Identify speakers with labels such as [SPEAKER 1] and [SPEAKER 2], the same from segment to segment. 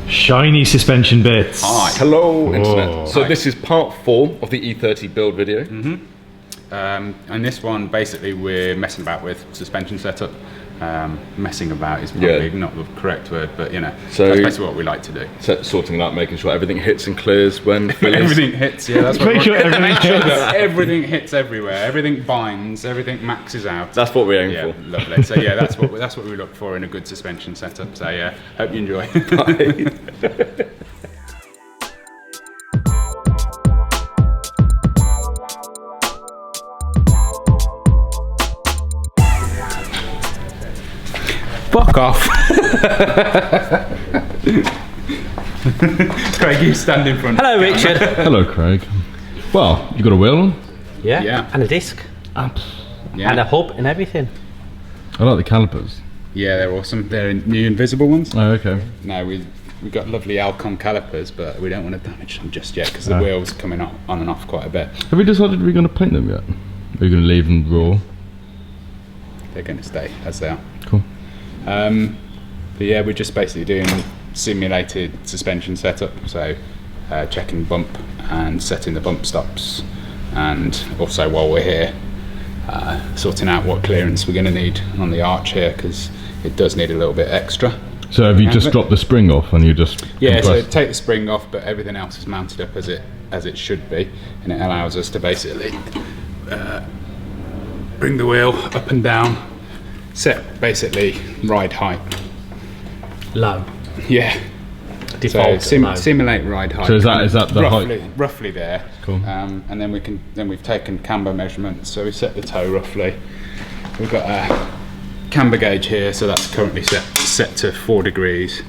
[SPEAKER 1] Shiny suspension bits.
[SPEAKER 2] Hi.
[SPEAKER 3] Hello, Internet.
[SPEAKER 1] Whoa.
[SPEAKER 3] So
[SPEAKER 2] Hi.
[SPEAKER 3] this is part 4 of the E30 build video.
[SPEAKER 2] And this one, basically, we're messing about with suspension setup. Messing about is probably not the correct word, but you know,
[SPEAKER 3] So-
[SPEAKER 2] that's basically what we like to do.
[SPEAKER 3] Sorting it out, making sure everything hits and clears when filling.
[SPEAKER 2] Everything hits, yeah. That's
[SPEAKER 1] Make sure everything
[SPEAKER 2] make sure
[SPEAKER 1] hits.
[SPEAKER 2] that everything hits everywhere. Everything binds. Everything maxes out.
[SPEAKER 3] That's what we aim
[SPEAKER 2] Yeah,
[SPEAKER 3] for.
[SPEAKER 2] lovely. So yeah, that's what we look for in a good suspension setup. So yeah, hope you enjoy. Fuck off. Craig, you stand in front.
[SPEAKER 4] Hello, Richard.
[SPEAKER 5] Hello, Craig. Well, you got a wheel on?
[SPEAKER 4] Yeah,
[SPEAKER 2] Yeah.
[SPEAKER 4] and a disc,
[SPEAKER 2] Yeah.
[SPEAKER 4] and a hub, and everything.
[SPEAKER 5] I like the calipers.
[SPEAKER 2] Yeah, they're awesome. They're new invisible ones.
[SPEAKER 5] Oh, okay.
[SPEAKER 2] No, we got lovely Alcon calipers, but we don't want to damage them just yet because the
[SPEAKER 5] No.
[SPEAKER 2] wheel's coming on and off quite a bit.
[SPEAKER 5] Have we decided we're going to paint them yet? Are you going to leave them raw?
[SPEAKER 2] They're going to stay as they are.
[SPEAKER 5] Cool.
[SPEAKER 2] But yeah, we're just basically doing simulated suspension setup, so checking bump and setting the bump stops, and also while we're here, sorting out what clearance we're going to need on the arch here, because it does need a little bit extra.
[SPEAKER 5] So have you just
[SPEAKER 2] it.
[SPEAKER 5] dropped the spring off and you just
[SPEAKER 2] Yeah, so
[SPEAKER 5] compressed?
[SPEAKER 2] take the spring off, but everything else is mounted up as it should be, and it allows us to basically bring the wheel up and down, set basically ride height.
[SPEAKER 4] Low.
[SPEAKER 2] Yeah.
[SPEAKER 4] Default.
[SPEAKER 2] So
[SPEAKER 4] low.
[SPEAKER 2] simulate ride height.
[SPEAKER 5] So is that the height?
[SPEAKER 2] Roughly there.
[SPEAKER 5] Cool.
[SPEAKER 2] And then we've taken camber measurements. So we set the toe roughly. We've got a camber gauge here, so that's currently set to 4 degrees.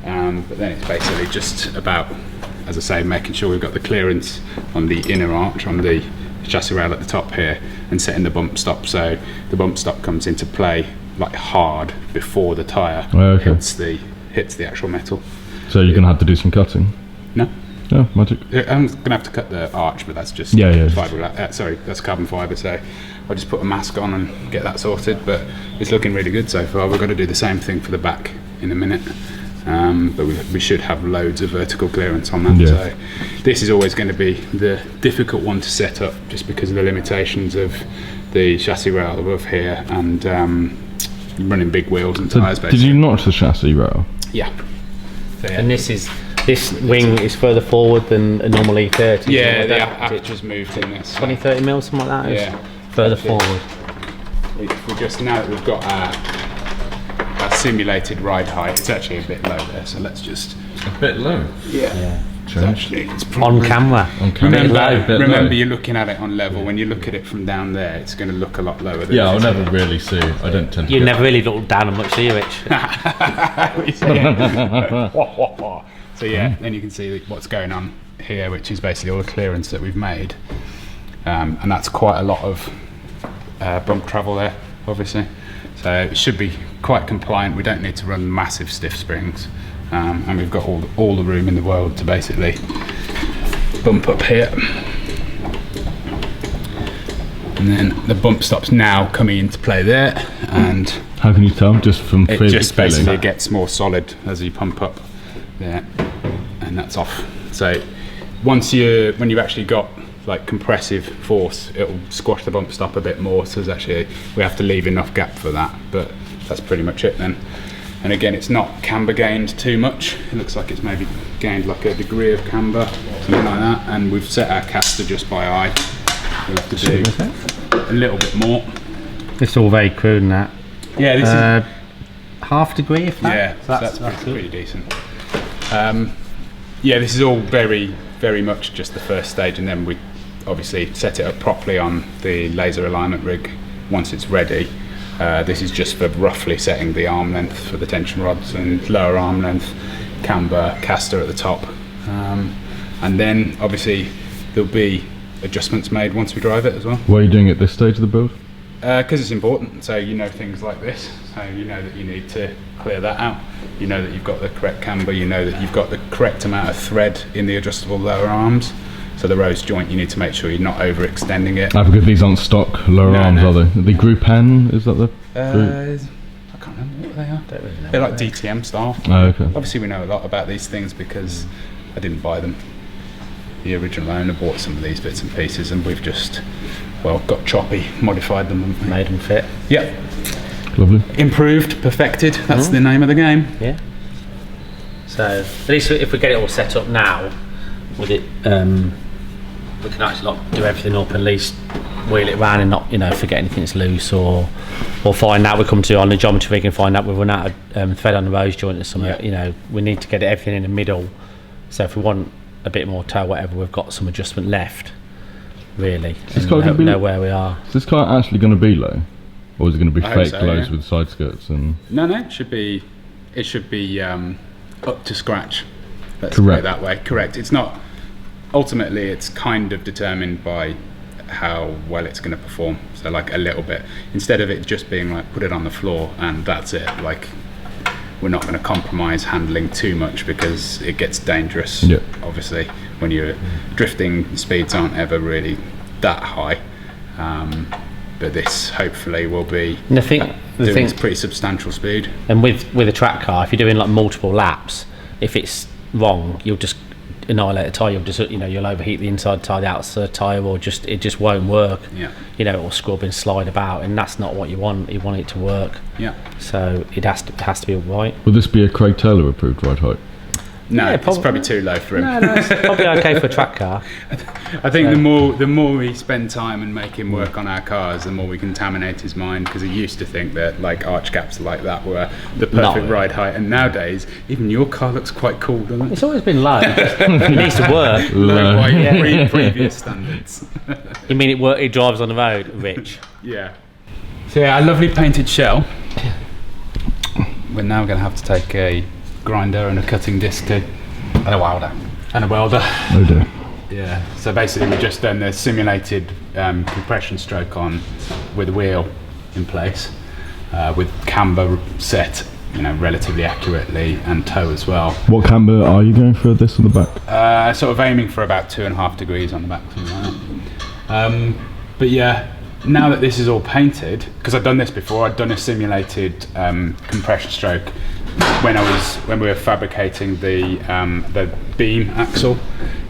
[SPEAKER 2] But then it's basically just about, as I say, making sure we've got the clearance on the inner arch, on the chassis rail at the top here, and setting the bump stop. So the bump stop comes into play like hard before the tyre
[SPEAKER 5] Oh, okay.
[SPEAKER 2] hits the actual metal.
[SPEAKER 5] So you're going to have to do some cutting?
[SPEAKER 2] No.
[SPEAKER 5] Oh, magic.
[SPEAKER 2] I'm going to have to cut the arch, but that's just
[SPEAKER 5] Yeah.
[SPEAKER 2] that's carbon fibre, so I'll just put a mask on and get that sorted, but it's looking really good so far. We've got to do the same thing for the back in a minute, but we should have loads of vertical clearance on that.
[SPEAKER 5] Yeah.
[SPEAKER 2] So this is always going to be the difficult one to set up, just because of the limitations of the chassis rail above here and running big wheels and
[SPEAKER 5] So
[SPEAKER 2] tyres
[SPEAKER 5] did
[SPEAKER 2] basically.
[SPEAKER 5] you notch the chassis rail?
[SPEAKER 2] Yeah. So, yeah.
[SPEAKER 4] And this wing is further forward than a normal E30.
[SPEAKER 2] Yeah, the
[SPEAKER 4] the
[SPEAKER 2] aperture's moved in this.
[SPEAKER 4] 20, 30 mil, something like that.
[SPEAKER 2] Yeah.
[SPEAKER 4] Further
[SPEAKER 2] That's it.
[SPEAKER 4] forward.
[SPEAKER 2] We just, now that we've got our simulated ride height, it's actually a bit low there, so let's just...
[SPEAKER 5] A bit low.
[SPEAKER 4] Yeah.
[SPEAKER 2] It's
[SPEAKER 4] On
[SPEAKER 2] probably,
[SPEAKER 4] camera.
[SPEAKER 5] On camera.
[SPEAKER 2] Remember,
[SPEAKER 5] Bit low.
[SPEAKER 2] you're looking at it on level. When you look at it from down there, it's going to look a lot lower than
[SPEAKER 5] Yeah,
[SPEAKER 2] it
[SPEAKER 5] I'll
[SPEAKER 2] is.
[SPEAKER 5] never really see. I don't tend to.
[SPEAKER 4] You
[SPEAKER 5] get-
[SPEAKER 4] never really look down on much, do you, Rich?
[SPEAKER 2] So yeah, then you can see what's going on here, which is basically all the clearance that we've made, and that's quite a lot of bump travel there, obviously. So it should be quite compliant. We don't need to run massive stiff springs, and we've got all the room in the world to basically bump up here. And then the bump stop's now coming into play there, and
[SPEAKER 5] How can you tell? Just from
[SPEAKER 2] it
[SPEAKER 5] feeling?
[SPEAKER 2] just basically gets more solid as you pump up there, and that's off. So when you've actually got like compressive force, it'll squash the bump stop a bit more, so we have to leave enough gap for that, but that's pretty much it then. And again, it's not camber gained too much. It looks like it's maybe gained like a degree of camber, something like that, and we've set our caster just by eye. We'll have to do a little bit more.
[SPEAKER 4] It's all very crude and that.
[SPEAKER 2] Yeah, this is
[SPEAKER 4] Half degree, if that.
[SPEAKER 2] yeah,
[SPEAKER 4] So
[SPEAKER 2] that's
[SPEAKER 4] good.
[SPEAKER 2] pretty decent. Yeah, this is all very, very much just the first stage, and then we obviously set it up properly on the laser alignment rig once it's ready. This is just for roughly setting the arm length for the tension rods and lower arm length, camber, caster at the top. And then obviously there'll be adjustments made once we drive it as well.
[SPEAKER 5] What are you doing at this stage of the build?
[SPEAKER 2] Because it's important, so you know things like this, so you know that you need to clear that out, you know that you've got the correct camber, you know that you've got the correct amount of thread in the adjustable lower arms, so the rose joint, you need to make sure you're not overextending it.
[SPEAKER 5] Because these aren't stock lower
[SPEAKER 2] No,
[SPEAKER 5] arms,
[SPEAKER 2] no.
[SPEAKER 5] are they? Are they Group N? Is that the group?
[SPEAKER 2] I can't remember what they are.
[SPEAKER 4] Don't really know.
[SPEAKER 2] They're like DTM style.
[SPEAKER 5] Oh, okay.
[SPEAKER 2] Obviously we know a lot about these things because I didn't buy them. The original owner bought some of these bits and pieces, and we've just, well, got choppy, modified them, haven't we?
[SPEAKER 4] Made them fit.
[SPEAKER 2] Yep.
[SPEAKER 5] Lovely.
[SPEAKER 2] Improved, perfected, that's the name of the game.
[SPEAKER 4] Yeah. So at least if we get it all set up now, with it, we can actually like do everything up, at least wheel it around and not, you know, forget anything that's loose, or find out we come to on the geometry rig and find out we've run out of thread on the rose joint or something.
[SPEAKER 2] Yeah.
[SPEAKER 4] You know, we need to get everything in the middle. So if we want a bit more toe, whatever, we've got some adjustment left, really, and know where we are.
[SPEAKER 5] Is this car actually going to be low, or is it going to be
[SPEAKER 2] I hope
[SPEAKER 5] fake
[SPEAKER 2] so,
[SPEAKER 5] lows
[SPEAKER 2] yeah.
[SPEAKER 5] with side skirts and?
[SPEAKER 2] No, it should be up to scratch. Let's
[SPEAKER 5] Correct.
[SPEAKER 2] put it that way. Correct. It's not. Ultimately, it's kind of determined by how well it's going to perform. So like a little bit, instead of it just being like put it on the floor and that's it. Like we're not going to compromise handling too much because it gets dangerous.
[SPEAKER 5] Yeah.
[SPEAKER 2] Obviously, when you're drifting, speeds aren't ever really that high. But this hopefully will be
[SPEAKER 4] And the thing,
[SPEAKER 2] doing pretty substantial speed.
[SPEAKER 4] and with a track car, if you're doing like multiple laps, if it's wrong, you'll just annihilate a tyre. You'll just, you know, you'll overheat the inside tyre, the outside tyre, or it just won't work.
[SPEAKER 2] Yeah.
[SPEAKER 4] You know, it will scrub and slide about, and that's not what you want. You want it to work.
[SPEAKER 2] Yeah.
[SPEAKER 4] So it has to be right.
[SPEAKER 5] Will this be a Craig Taylor approved ride height?
[SPEAKER 2] No,
[SPEAKER 4] Yeah,
[SPEAKER 2] it's probably too low for him.
[SPEAKER 4] No, it's probably okay for a track car.
[SPEAKER 2] I think the more we spend time and make him work on our cars, the more we contaminate his mind, because he used to think that like arch gaps like that were the perfect ride height, and nowadays even your car looks quite cool, doesn't it?
[SPEAKER 4] It's always been low. It needs to work.
[SPEAKER 2] Low by
[SPEAKER 4] Yeah.
[SPEAKER 2] previous standards.
[SPEAKER 4] You mean it drives on the road, Rich?
[SPEAKER 2] Yeah. So yeah, our lovely painted shell. We're now going to have to take a grinder and a cutting disc too, and a welder.
[SPEAKER 5] Oh dear.
[SPEAKER 2] Yeah. So basically, we've just done the simulated compression stroke on with a wheel in place, with camber set, you know, relatively accurately, and toe as well.
[SPEAKER 5] What camber are you going for this on the back?
[SPEAKER 2] Sort of aiming for about 2.5 degrees on the back, something like that. But yeah, now that this is all painted, because I've done this before, I'd done a simulated compression stroke when we were fabricating the beam axle.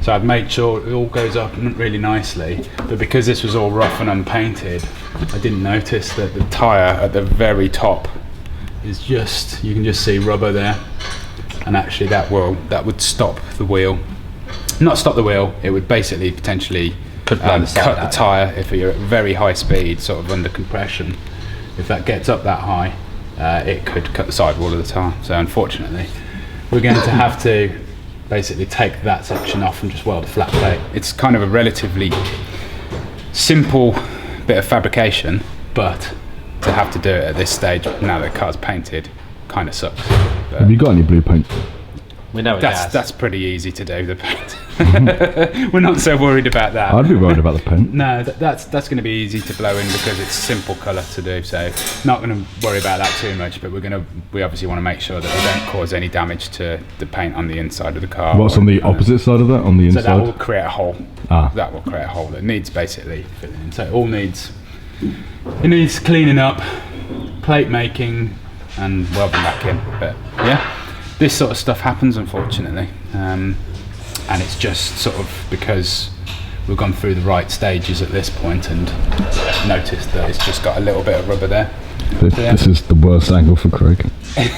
[SPEAKER 2] So I'd made sure it all goes up really nicely, but because this was all rough and unpainted, I didn't notice that the tyre at the very top is just, you can just see rubber there, and actually that would stop the wheel. Not stop the wheel, it would basically potentially cut the tyre if you're at very high speed, sort of under compression. If that gets up that high, it could cut the sidewall of the tyre. So unfortunately, we're going to have to basically take that section off and just weld a flat plate. It's kind of a relatively simple bit of fabrication, but to have to do it at this stage, now that the car's painted, kind of sucks. But
[SPEAKER 5] Have you got any blue paint?
[SPEAKER 4] We know it has.
[SPEAKER 2] that's pretty easy to do, the paint. We're not so worried about that.
[SPEAKER 5] I'd be worried about the paint.
[SPEAKER 2] No, that's going to be easy to blow in because it's simple colour to do. So not going to worry about that too much. But we obviously want to make sure that we don't cause any damage to the paint on the inside of the car.
[SPEAKER 5] What's on the opposite side of that? On the inside?
[SPEAKER 2] So that will create a hole.
[SPEAKER 5] Ah.
[SPEAKER 2] That will create a hole that needs basically filling in. So it all needs cleaning up, plate making, and welding back in. But yeah, this sort of stuff happens, unfortunately, and it's just sort of because we've gone through the right stages at this point and noticed that it's just got a little bit of rubber there.
[SPEAKER 5] This is the worst angle for Craig.
[SPEAKER 4] You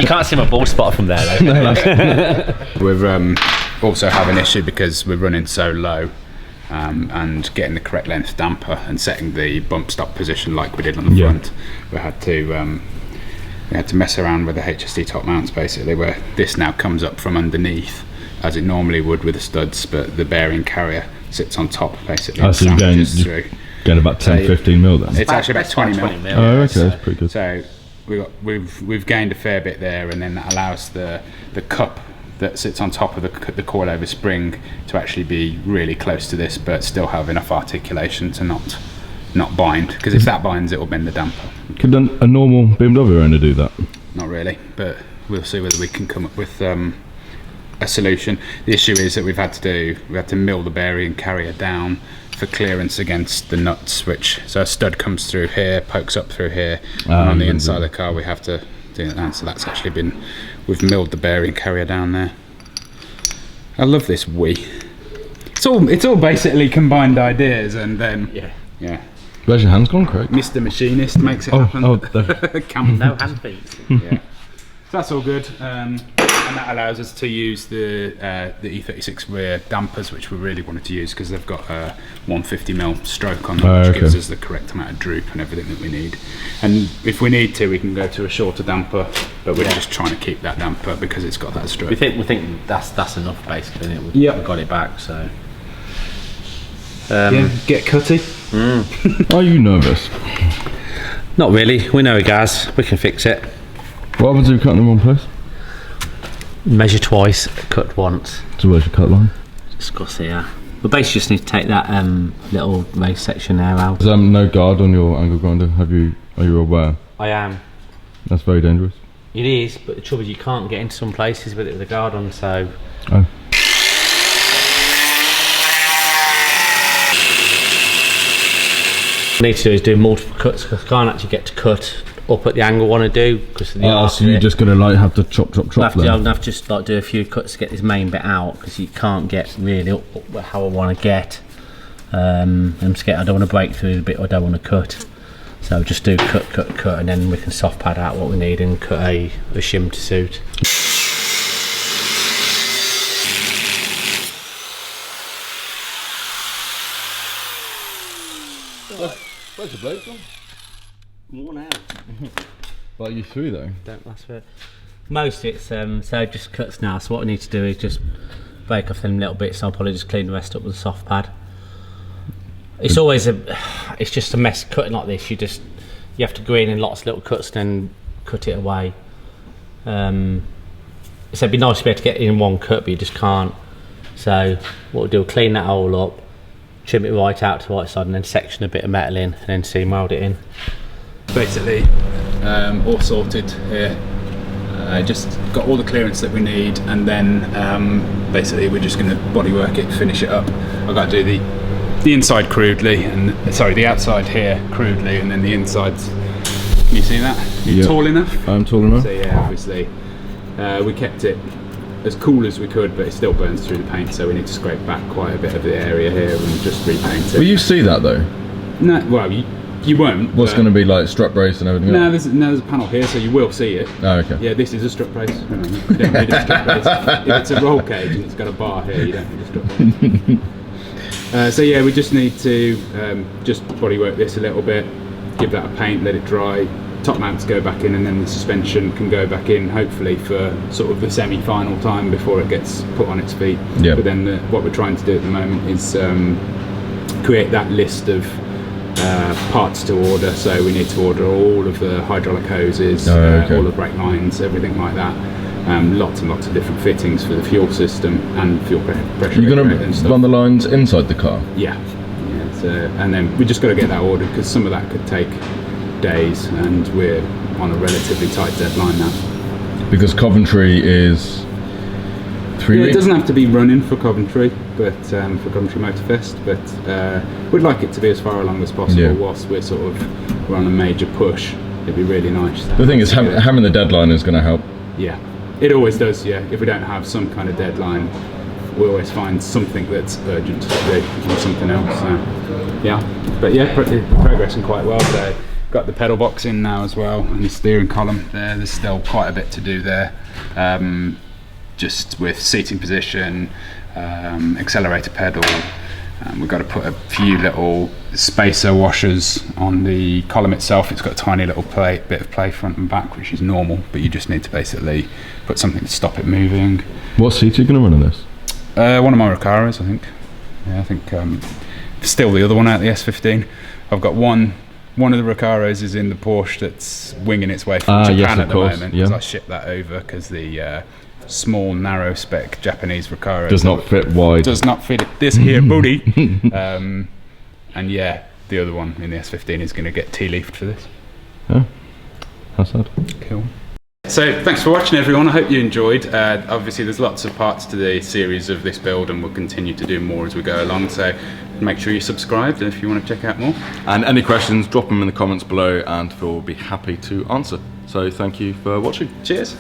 [SPEAKER 4] can't see my bald spot from there, though.
[SPEAKER 2] We're also having an issue because we're running so low, and getting the correct length damper and setting the bump stop position like we did on the front. We had to mess around with the HSD top mounts, basically, where this now comes up from underneath as it normally would with the studs, but the bearing carrier sits on top, basically.
[SPEAKER 5] Oh, so you're
[SPEAKER 2] through.
[SPEAKER 5] Getting about 10, 15 mil then?
[SPEAKER 2] It's actually about 20 mil.
[SPEAKER 5] Oh, okay, that's pretty good.
[SPEAKER 2] So we've gained a fair bit there, and then that allows the cup that sits on top of the coilover spring to actually be really close to this, but still have enough articulation to not bind. Because if that binds, it will bend the damper.
[SPEAKER 5] Could a normal BMW owner do that?
[SPEAKER 2] Not really, but we'll see whether we can come up with a solution. The issue is that we've had to mill the bearing carrier down for clearance against the nuts, which so a stud comes through here, pokes up through here, and on the inside of the car we have to do that. So that's actually been, we've milled the bearing carrier down there. I love this wheel. It's all basically combined ideas, and then yeah.
[SPEAKER 5] Where's your hands gone, Craig?
[SPEAKER 2] Mr. Machinist makes it happen.
[SPEAKER 5] Oh, there.
[SPEAKER 4] No hand feet.
[SPEAKER 2] Yeah. So that's all good, and that allows us to use the E36 rear dampers, which we really wanted to use because they've got a 150mm stroke on them, which gives us the correct amount of droop and everything that we need. And if we need to, we can go to a shorter damper, but we're just trying to keep that damper because it's got that stroke.
[SPEAKER 4] We think that's enough basically. Isn't it? We've got it back. So
[SPEAKER 2] get cutty.
[SPEAKER 5] Are you nervous?
[SPEAKER 4] Not really. We know it, guys. We can fix it.
[SPEAKER 5] What happens if you cut in the wrong place?
[SPEAKER 4] Measure twice, cut once.
[SPEAKER 5] So where's your cut line?
[SPEAKER 4] Discuss here. But basically just need to take that little race section there out.
[SPEAKER 5] There's no guard on your angle grinder. Are you aware?
[SPEAKER 4] I am.
[SPEAKER 5] That's very dangerous.
[SPEAKER 4] It is, but the trouble is you can't get into some places with it with a guard on, so...
[SPEAKER 5] Oh.
[SPEAKER 4] What I need to do is do multiple cuts because I can't actually get to cut up at the angle I want to do because of the arc.
[SPEAKER 5] So you're just going to like have to chop
[SPEAKER 4] I'll have to just like do a few cuts to get this main bit out because you can't get really up how I want to get. I'm scared I don't want to break through the bit I don't want to cut. So just do cut and then we can soft pad out what we need and cut a shim to suit.
[SPEAKER 5] Where's the blade gone?
[SPEAKER 4] More now.
[SPEAKER 5] Well, you through though?
[SPEAKER 4] Don't last for it. Most of it's so just cuts now, so what I need to do is just break off them little bits, so I'll probably just clean the rest up with a soft pad. It's always it's just a mess cutting like this. You have to go in lots of little cuts and then cut it away. So it'd be nice to be able to get in one cut, but you just can't. So what we'll do, we'll clean that hole up, trim it right out to the right side and then section a bit of metal in and then seam weld it in.
[SPEAKER 2] Basically all sorted here, just got all the clearance that we need, and then basically we're just going to bodywork it, finish it up. I've got to do the inside crudely, and the outside here crudely, and then the insides. Can you see that? You tall enough?
[SPEAKER 5] I'm tall enough.
[SPEAKER 2] So yeah, obviously we kept it as cool as we could, but it still burns through the paint, so we need to scrape back quite a bit of the area here and just repaint it.
[SPEAKER 5] Will you see that though?
[SPEAKER 2] No, well you won't.
[SPEAKER 5] What's going to be like strut brace and everything?
[SPEAKER 2] No, there's a panel here, so you will see it.
[SPEAKER 5] Oh, okay.
[SPEAKER 2] Yeah, this is a strut brace. You don't need a strut brace. If it's a roll cage and it's got a bar here, you don't need a strut brace. So yeah, we just need to just bodywork this a little bit, give that a paint, let it dry. Top mounts go back in, and then the suspension can go back in, hopefully for sort of the semi-final time before it gets put on its feet.
[SPEAKER 5] Yeah.
[SPEAKER 2] But then what we're trying to do at the moment is create that list of parts to order. So we need to order all of the hydraulic hoses, all the brake lines, everything like that. Lots and lots of different fittings for the fuel system and fuel pressure.
[SPEAKER 5] You're going to run the lines inside the car?
[SPEAKER 2] Yeah. So, and then we just got to get that ordered because some of that could take days, and we're on a relatively tight deadline now.
[SPEAKER 5] Because Coventry is 3 weeks?
[SPEAKER 2] It doesn't have to be running for Coventry, but for Coventry Motorfest, but we'd like it to be as far along as possible whilst we're on a major push. It'd be really nice.
[SPEAKER 5] The thing is, having the deadline is going to help.
[SPEAKER 2] Yeah, it always does. Yeah, if we don't have some kind of deadline, we always find something that's urgent to do or something else. So yeah, but yeah, progressing quite well. So got the pedal box in now as well, and the steering column there. There's still quite a bit to do there, just with seating position, accelerator pedal. We've got to put a few little spacer washers on the column itself. It's got a tiny little bit of play front and back, which is normal, but you just need to basically put something to stop it moving.
[SPEAKER 5] What seat are you going to run in this?
[SPEAKER 2] One of my Recaros, I think. Yeah, I think still the other one out, the S15. I've got one of the Recaros is in the Porsche that's winging its way from Japan at the moment, because I shipped that over because the small narrow spec Japanese Recaro
[SPEAKER 5] does not fit wide.
[SPEAKER 2] Does not fit this here booty. And yeah, the other one in the S15 is going to get tea-leafed for this.
[SPEAKER 5] Yeah, that's sad.
[SPEAKER 2] Cool. So thanks for watching, everyone. I hope you enjoyed. Obviously there's lots of parts to the series of this build, and we'll continue to do more as we go along, so make sure you're subscribed if you want to check out more.
[SPEAKER 3] And any questions, drop them in the comments below and Phil will be happy to answer. So thank you for watching.
[SPEAKER 2] Cheers.